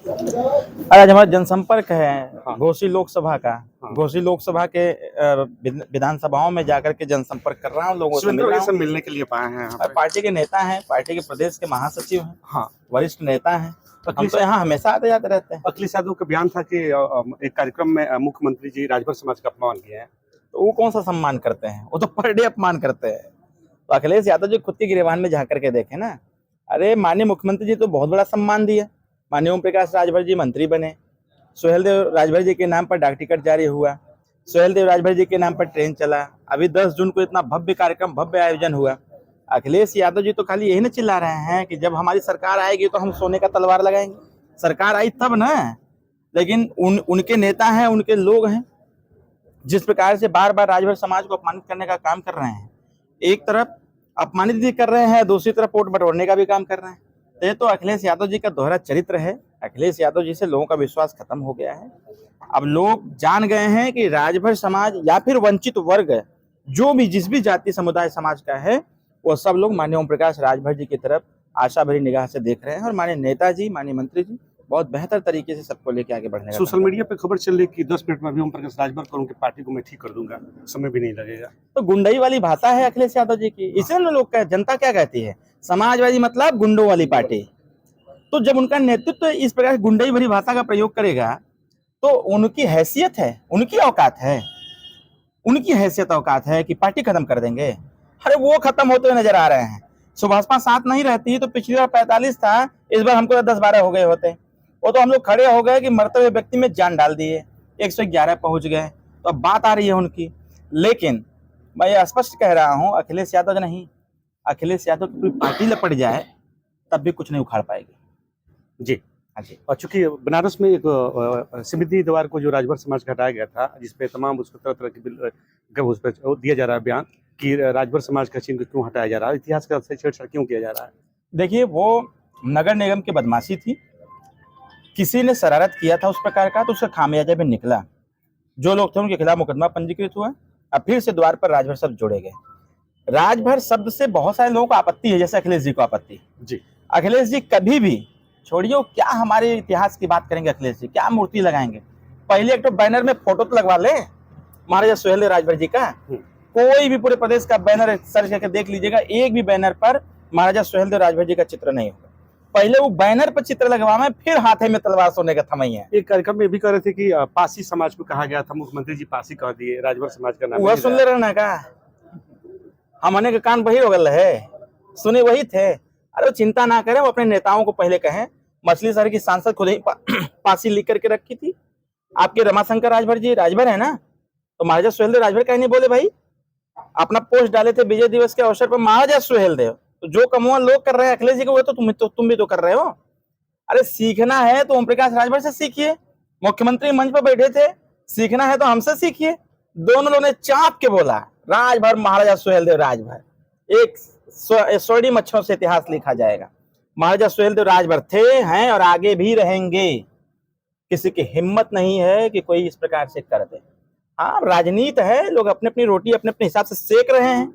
आज हमारा जनसंपर्क है हाँ। घोसी लोकसभा का। हाँ। घोसी लोकसभा के विधानसभाओं में जाकर के जनसंपर्क कर रहा हूँ, लोगों से मिल रहा हूँ। मिलने के लिए पाए हैं यहाँ और पे। पार्टी के नेता हैं, पार्टी के प्रदेश के महासचिव हैं, हाँ। वरिष्ठ नेता हैं। हम तो यहाँ हमेशा आते जाते रहते हैं। अखिलेश यादव का बयान था कि एक कार्यक्रम में मुख्यमंत्री जी राजभर समाज का अपमान किए हैं। तो वो कौन सा सम्मान करते हैं? वो तो पर डे अपमान करते हैं। तो अखिलेश यादव जी खुद के गिरेबान में जा करके देखे ना। अरे माननीय मुख्यमंत्री जी तो बहुत बड़ा सम्मान दिया। माननीय ओम प्रकाश राजभर जी मंत्री बने, सुहेल देव राजभर जी के नाम पर डाक टिकट जारी हुआ, सुहेल देव राजभर जी के नाम पर ट्रेन चला। अभी 10 जून को इतना भव्य कार्यक्रम, भव्य आयोजन हुआ। अखिलेश यादव जी तो खाली यही ना चिल्ला रहे हैं कि जब हमारी सरकार आएगी तो हम सोने का तलवार लगाएंगे। सरकार आई तब ना, लेकिन उनके नेता हैं, उनके लोग हैं, जिस प्रकार से बार बार राजभर समाज को अपमानित करने का काम कर रहे हैं। एक तरफ अपमानित भी कर रहे हैं, दूसरी तरफ वोट बटोरने का भी काम कर रहे हैं। ये तो अखिलेश यादव जी का दोहरा चरित्र है। अखिलेश यादव जी से लोगों का विश्वास खत्म हो गया है। अब लोग जान गए हैं कि राजभर समाज या फिर वंचित वर्ग जो भी जिस भी जाति समुदाय समाज का है, वो सब लोग माननीय ओम प्रकाश राजभर जी की तरफ आशा भरी निगाह से देख रहे हैं। और माननीय नेताजी, माननीय मंत्री जी बहुत बेहतर तरीके से सबको लेके आगे बढ़ने का। सोशल मीडिया पे खबर चल रही कि 10 मिनट में अभी ओम प्रकाश राजभर को उनकी पार्टी को मैं ठीक कर दूंगा, समय भी नहीं लगेगा। तो गुंडई वाली भाषा है अखिलेश यादव जी की। इसे ना लोग जनता क्या कहती है, समाजवादी मतलब गुंडों वाली पार्टी। तो जब उनका नेतृत्व इस प्रकार गुंडई भरी भाषा का प्रयोग करेगा तो उनकी हैसियत है, उनकी औकात है, उनकी हैसियत औकात है कि पार्टी खत्म कर देंगे। अरे वो खत्म होते हुए नजर आ रहे हैं। सुभाषपा साथ नहीं रहती तो पिछली बार 45 था, इस बार हमको 10-12 हो गए होते। वो तो हम लोग खड़े हो गए कि मरते हुए व्यक्ति में जान डाल दिए, 111 पहुंच गए। तो अब बात आ रही है उनकी। लेकिन मैं ये स्पष्ट कह रहा हूं, अखिलेश यादव नहीं, अखिलेश यादव की कोई पार्टी लपट जाए तब भी कुछ नहीं उखाड़ पाएगी जी। हाँ जी। और चूंकि बनारस में एक समृद्धि द्वार को जो राजभर समाज का हटाया गया था, जिसपे तमाम उसको तरह तरह की उस पर दिया जा रहा है बयान कि राजभर समाज का चिन्ह क्यों हटाया जा रहा है, इतिहास का छेड़छाड़ क्यों किया जा रहा है। देखिए, वो नगर निगम की बदमाशी थी, किसी ने शरारत किया था उस प्रकार का, तो उसका खामियाजा भी निकला। जो लोग थे उनके खिलाफ मुकदमा पंजीकृत हुआ। अब फिर से द्वार पर राजभर शब्द जोड़े गए। राजभर शब्द से बहुत सारे लोगों को आपत्ति है, जैसे अखिलेश जी को आपत्ति। जी। अखिलेश जी कभी भी छोड़िए, क्या हमारे इतिहास की बात करेंगे अखिलेश जी, क्या मूर्ति लगाएंगे? पहले एक तो बैनर में फोटो तो लगवा ले महाराजा सुहेलदेव राजभर जी का। कोई भी पूरे प्रदेश का बैनर सर्च करके देख लीजिएगा, एक भी बैनर पर महाराजा सुहेलदेव राजभर जी का चित्र नहीं होगा। पहले वो बैनर पर चित्र लगवावे, फिर हाथे में तलवार सोने का थमई है। एक कार्यक्रम में भी कह रहे थे कि पासी समाज को कहा गया था, मुख्यमंत्री जी पासी कह दिए, राजभर समाज का नाम वह सुन ले रहना का हमने के कान बहिर हो गल है, सुने वही थे। अरे चिंता ना करें, वो अपने नेताओं को पहले कहें। मछली शहर की सांसद खुद ही पासी लिख करके रखी थी। आपके रमाशंकर राजभर जी राजभर है ना, तो महाराजा सुहेलदेव राजभर कहीं नहीं बोले भाई। अपना पोस्ट डाले थे विजय दिवस के अवसर पर महाराजा सुहेलदेव। तो जो कमुआ लोग कर रहे हैं अखिलेश जी को, वो तो तुम भी तो कर रहे हो। अरे सीखना है तो ओम प्रकाश राजभर से सीखिए, मुख्यमंत्री मंच पर बैठे थे। सीखना है तो हमसे सीखिए। दोनों लोगों ने चाप के बोला राजभर महाराजा सुहेलदेव राजभर। एक स्वर्णिम अक्षरों से इतिहास लिखा जाएगा। महाराजा सुहेलदेव राजभर थे, हैं और आगे भी रहेंगे। किसी की हिम्मत नहीं है कि कोई इस प्रकार से कर दे। हाँ, राजनीति है, लोग अपने अपनी रोटी अपने अपने हिसाब से सेक रहे हैं,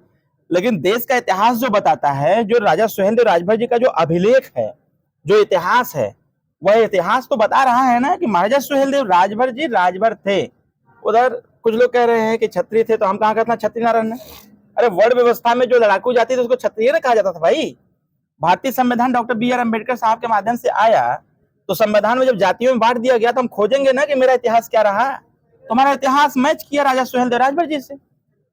लेकिन देश का इतिहास जो बताता है, जो राजा सुहेलदेव राजभर जी का जो अभिलेख है, जो इतिहास है, वह इतिहास तो बता रहा है ना कि महाराजा सुहेलदेव राजभर जी राजभर थे। उधर कुछ लोग कह रहे हैं कि छत्री थे, तो हम कहाँ कहते हैं छत्री ना रहना। अरे वर्ण व्यवस्था में जो लड़ाकू जाती थी उसको क्षत्रिय ना कहा जाता था भाई। भारतीय संविधान डॉक्टर BR अम्बेडकर साहब के माध्यम से आया, तो संविधान में जब जातियों में बांट दिया गया तो हम खोजेंगे ना कि मेरा इतिहास क्या रहा। तो हमारा इतिहास मैच किया राजा सुहेलदेव राजभर जी से।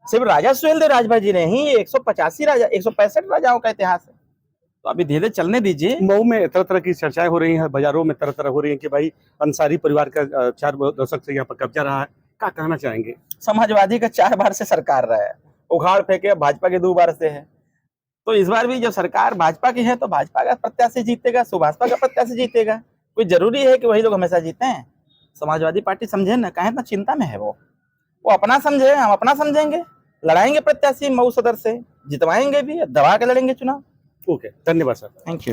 सिर्फ राजा सुहेलदेव राजभर जी नहीं, 185 राजा, 165 राजाओं का इतिहास है। तो अभी धीरे चलने दीजिए। मऊ में तरह तरह की चर्चाएं हो रही हैं, बाजारों में तरह तरह हो रही हैं कि भाई अंसारी परिवार का 4 दशक से यहाँ पर कब्जा रहा है, क्या कहना चाहेंगे? समाजवादी का 4 बार से सरकार रहा है, उखाड़ फेंके, भाजपा के 2 बार से है। तो इस बार भी जब सरकार भाजपा की है तो भाजपा का प्रत्याशी जीतेगा, सुभाषपा का प्रत्याशी जीतेगा। कोई जरूरी है कि वही लोग हमेशा जीते हैं? समाजवादी पार्टी समझे ना, कहें इतना चिंता में है वो अपना समझे, हम अपना समझेंगे। लड़ाएंगे प्रत्याशी मऊ सदर से, जितवाएंगे भी, दबा के लड़ेंगे चुनाव। ओके, धन्यवाद सर। Thank you.